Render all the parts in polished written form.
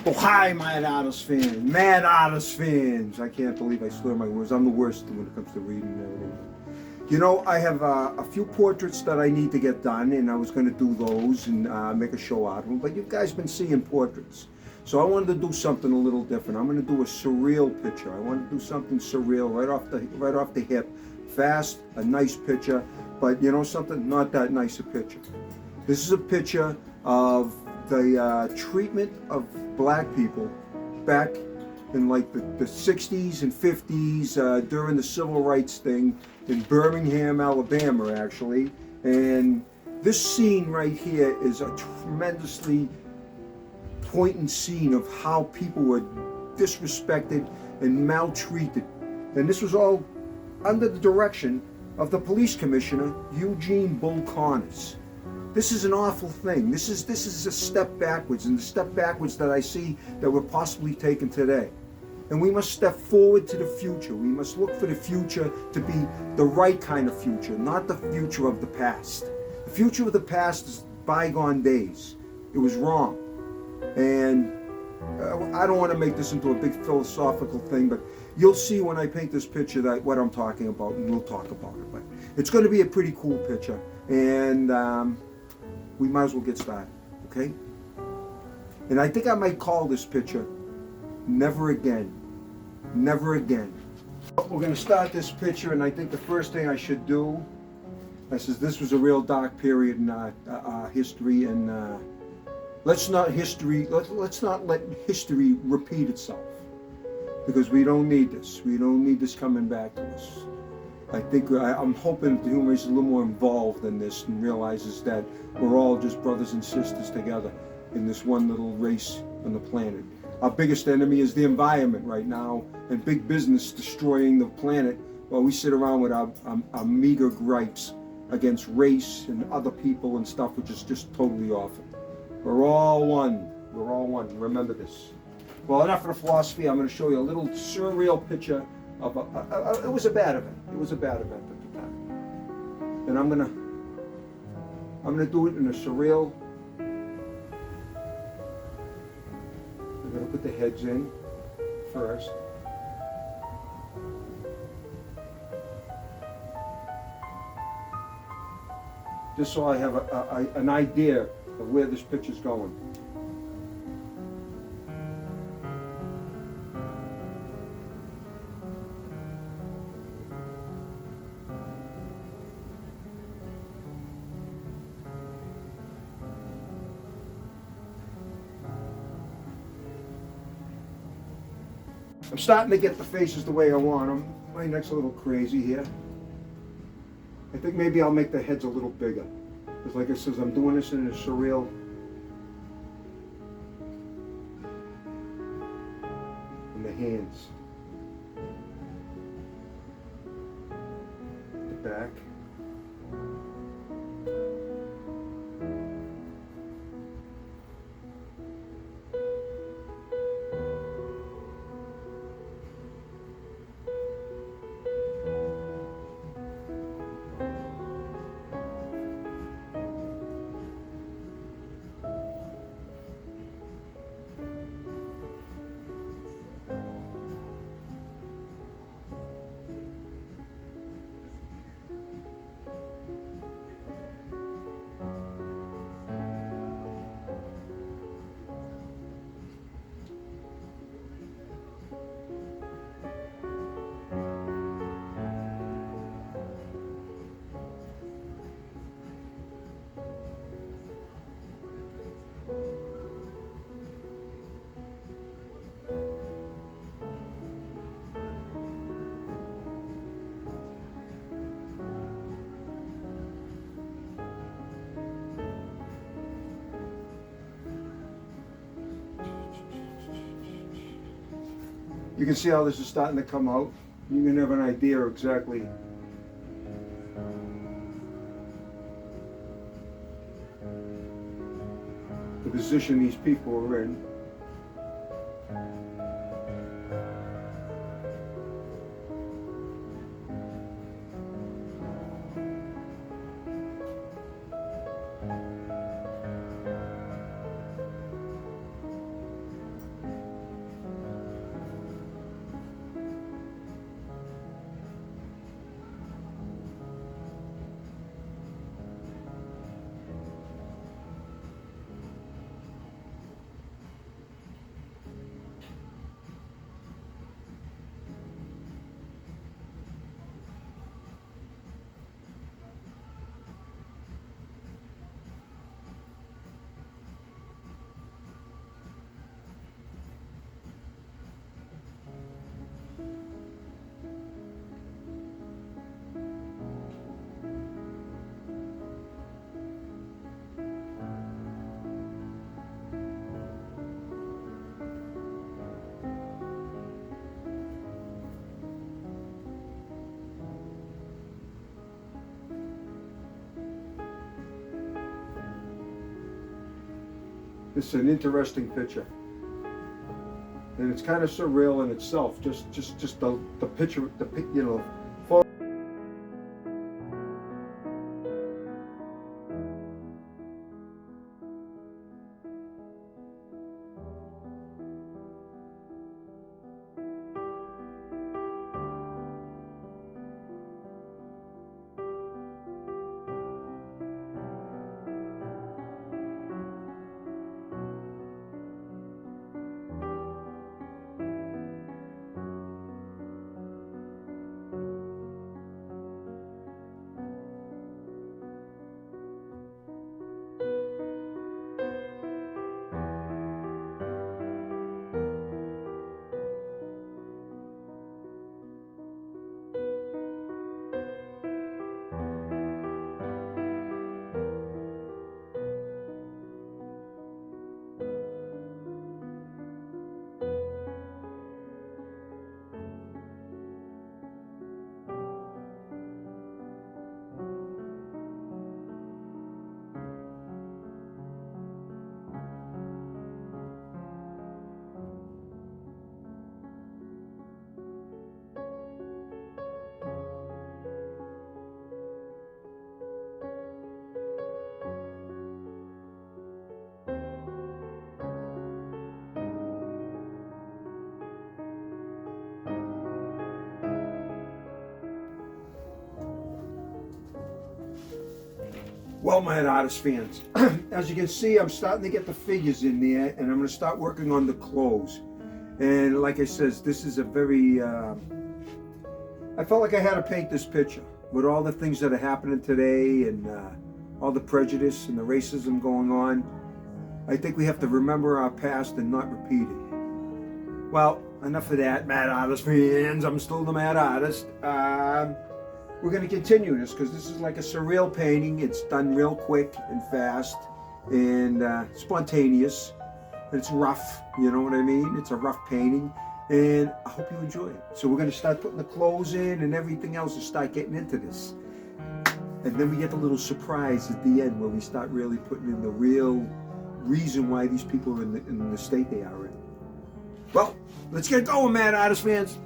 Oh, hi, Mad Artist fans. Mad Artist fans. I can't believe I slur my words. I'm the worst when it comes to reading and everything. You know, I have a few portraits that I need to get done, and I was going to do those and make a show out of them. But you guys been seeing portraits. So I wanted to do something a little different. I'm going to do a surreal picture. I want to do something surreal right off the hip. Fast, a nice picture, but you know something? Not that nice a picture. This is a picture of the treatment of black people back in like the 60s and 50s during the civil rights thing in Birmingham, Alabama, actually. And this scene right here is a tremendously poignant scene of how people were disrespected and maltreated. And this was all under the direction of the police commissioner, Eugene Bull Connors. This is an awful thing. This is a step backwards, and the step backwards that I see that we're possibly taking today. And we must step forward to the future. We must look for the future to be the right kind of future, not the future of the past. The future of the past is bygone days. It was wrong. And I don't want to make this into a big philosophical thing, but you'll see when I paint this picture that what I'm talking about, and we'll talk about it. But it's going to be a pretty cool picture, and we might as well get started, okay? And I think I might call this picture Never Again. Never Again. We're going to start this picture, and I think the first thing I should do, this was a real dark period in history, and let's not let history repeat itself, because we don't need this. We don't need this coming back to us. I think I'm hoping that the human race is a little more involved in this and realizes that we're all just brothers and sisters together in this one little race on the planet. Our biggest enemy is the environment right now, and big business destroying the planet while we sit around with our meager gripes against race and other people and stuff, which is just totally awful. We're all one. We're all one. Remember this. Well, enough of the philosophy. I'm going to show you a little surreal picture of it was a bad event. It was a bad event at the time. And I'm gonna do it in a surreal. We're gonna put the heads in first. Just so I have an idea of where this picture's going. I'm starting to get the faces the way I want them. My neck's a little crazy here. I think maybe I'll make the heads a little bigger. Because like I said, I'm doing this in a surreal. And the hands. The back. You can see how this is starting to come out. You can have an idea exactly the position these people are in. It's an interesting picture, and it's kind of surreal in itself. Just the picture, you know. Well, my artist fans, as you can see, I'm starting to get the figures in there, and I'm going to start working on the clothes. And like I says, this is a very, I felt like I had to paint this picture with all the things that are happening today and all the prejudice and the racism going on. I think we have to remember our past and not repeat it. Well, enough of that, mad artist fans. I'm still the mad artist. We're going to continue this because this is like a surreal painting. It's done real quick and fast and spontaneous. It's rough, you know what I mean? It's a rough painting, and I hope you enjoy it. So we're going to start putting the clothes in and everything else to start getting into this. And then we get the little surprise at the end where we start really putting in the real reason why these people are in the state they are in. Well, let's get going, mad artist fans.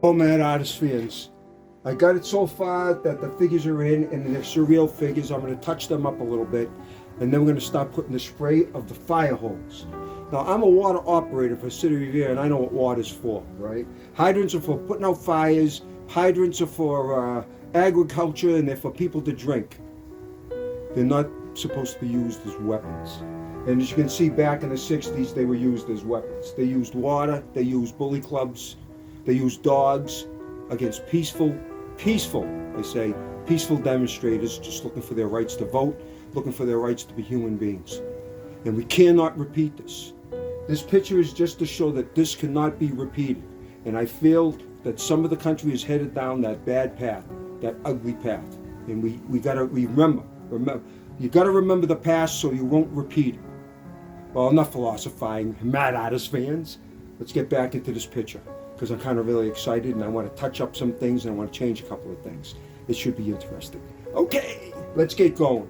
Oh man, artist fans. I got it so far that the figures are in and they're surreal figures. I'm going to touch them up a little bit and then we're going to start putting the spray of the fire hose. Now I'm a water operator for City Revere and I know what water's for, right? Hydrants are for putting out fires, hydrants are for agriculture, and they're for people to drink. They're not supposed to be used as weapons. And as you can see, back in the 60s, they were used as weapons. They used water, they used bully clubs, they used dogs against peaceful demonstrators just looking for their rights to vote, looking for their rights to be human beings. And we cannot repeat this. This picture is just to show that this cannot be repeated. And I feel that some of the country is headed down that bad path, that ugly path. And we gotta remember, you gotta remember the past so you won't repeat it. Well, enough philosophizing, Mad Artist fans. Let's get back into this picture, because I'm kind of really excited and I want to touch up some things and I want to change a couple of things. It should be interesting. Okay, let's get going.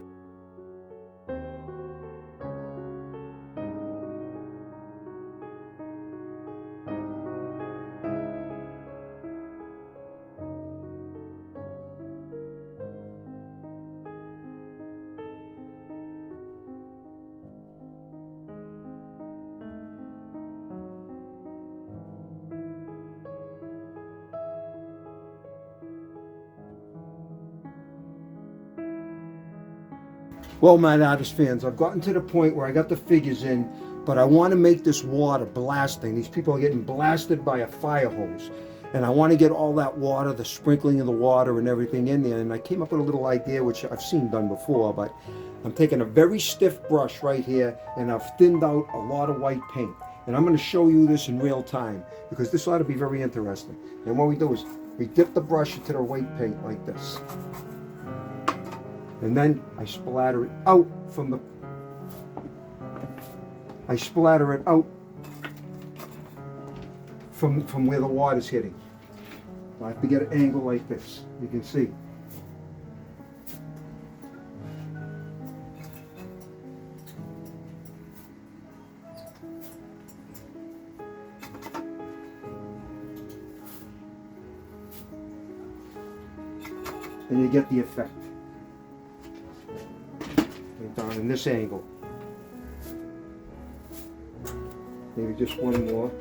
Well, Mad Artist fans, I've gotten to the point where I got the figures in, but I want to make this water blasting. These people are getting blasted by a fire hose. And I want to get all that water, the sprinkling of the water and everything in there. And I came up with a little idea, which I've seen done before, but I'm taking a very stiff brush right here and I've thinned out a lot of white paint. And I'm going to show you this in real time because this ought to be very interesting. And what we do is we dip the brush into the white paint like this. And then I splatter it out from where the water's hitting. I have to get an angle like this, you can see. And you get the effect. Down in this angle. Maybe just one more.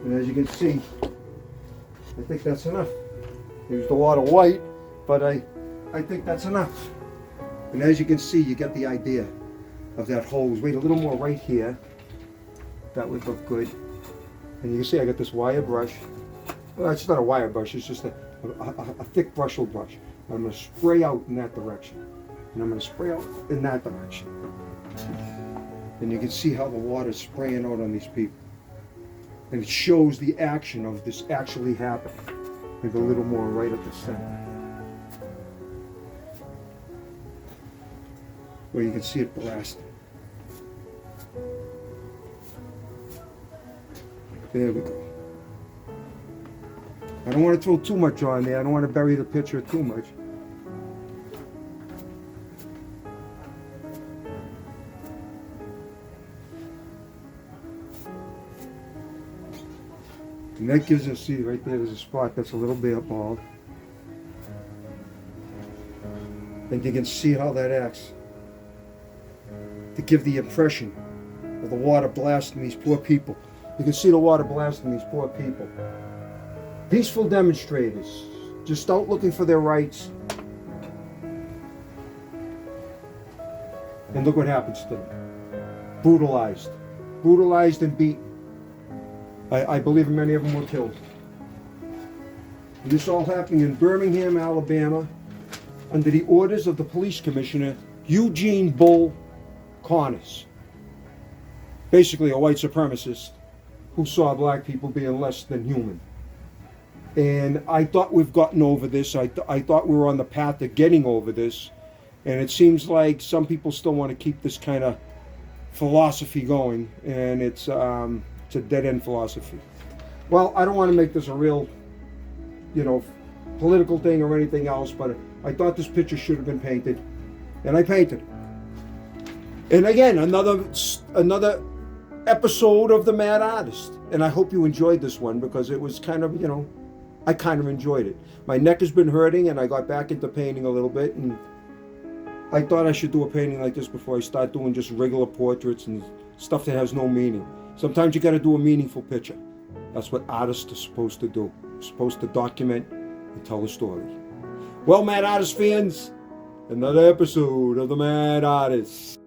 And as you can see, I think that's enough. Used a lot of white, but I think that's enough. And as you can see, you get the idea of that hose. Wait, a little more right here. That would look good. And you can see I got this wire brush. Well, it's not a wire brush, it's just a thick bristle brush. I'm going to spray out in that direction. And I'm going to spray out in that direction. And you can see how the water is spraying out on these people. And it shows the action of this actually happening. Maybe a little more right at the center. Where you can see it blasting. There we go. I don't want to throw too much on there. I don't want to bury the picture too much. And that gives us, see right there, there's a spot that's a little bit bald. And you can see how that acts to give the impression of the water blasting these poor people. You can see the water blasting these poor people. Peaceful demonstrators, just out looking for their rights. And look what happens to them. Brutalized and beaten. I believe many of them were killed. And this all happening in Birmingham, Alabama, under the orders of the police commissioner, Eugene Bull Connors. Basically a white supremacist who saw black people being less than human. And I thought we've gotten over this. I thought we were on the path to getting over this. And it seems like some people still want to keep this kind of philosophy going. And it's a dead-end philosophy. Well, I don't want to make this a real, political thing or anything else, but I thought this picture should have been painted. And I painted it. And again, another episode of The Mad Artist. And I hope you enjoyed this one because it was kind of, I kind of enjoyed it. My neck has been hurting and I got back into painting a little bit, and I thought I should do a painting like this before I start doing just regular portraits and stuff that has no meaning. Sometimes you got to do a meaningful picture. That's what artists are supposed to do. You're supposed to document and tell a story. Well, Mad Artist fans, another episode of The Mad Artist.